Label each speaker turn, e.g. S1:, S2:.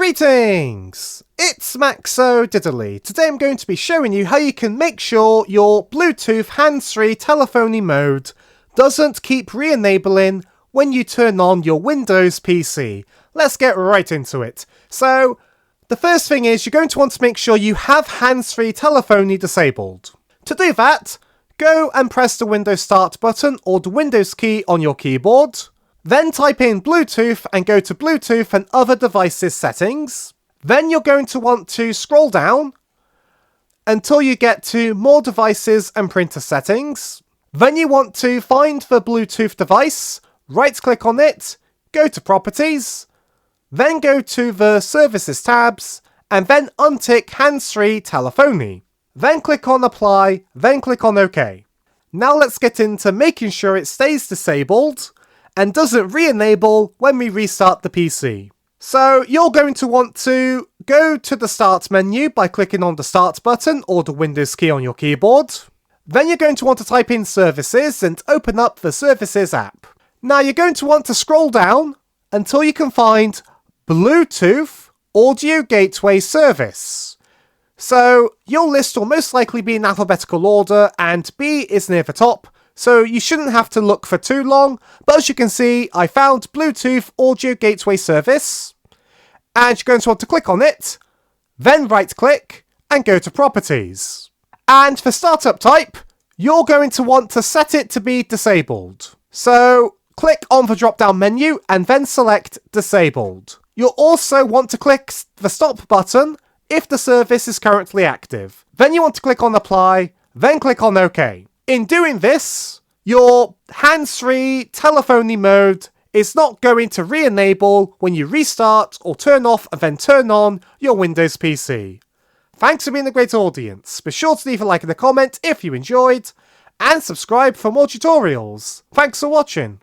S1: Greetings! It's Maxo Diddly. Today I'm going to be showing you how you can make sure your Bluetooth Handsfree Telephony mode doesn't keep re-enabling when you turn on your Windows PC. Let's get right into it. So, the first thing is you're going to want to make sure you have Handsfree Telephony disabled. To do that, go and press the Windows Start button or the Windows key on your keyboard. Then type in Bluetooth and go to Bluetooth and other devices settings. Then you're going to want to scroll down until you get to more devices and printer settings. Then you want to find the Bluetooth device, right click on it, go to properties, then go to the services tabs and then untick Handsfree Telephony. Then click on apply, then click on OK. Now let's get into making sure it stays disabled and doesn't re-enable when we restart the PC. So you're going to want to go to the Start menu by clicking on the Start button or the Windows key on your keyboard. Then you're going to want to type in Services and open up the Services app. Now you're going to want to scroll down until you can find Bluetooth Audio Gateway Service. So your list will most likely be in alphabetical order and B is near the top. So you shouldn't have to look for too long, but as you can see, I found Bluetooth Audio Gateway Service, and you're going to want to click on it, then right click, and go to Properties. And for startup type, you're going to want to set it to be disabled. So click on the drop down menu and then select Disabled. You'll also want to click the Stop button if the service is currently active. Then you want to click on Apply, then click on OK. In doing this, your hands-free telephony mode is not going to re-enable when you restart or turn off and then turn on your Windows PC. Thanks for being a great audience. Be sure to leave a like and a comment if you enjoyed, and subscribe for more tutorials. Thanks for watching.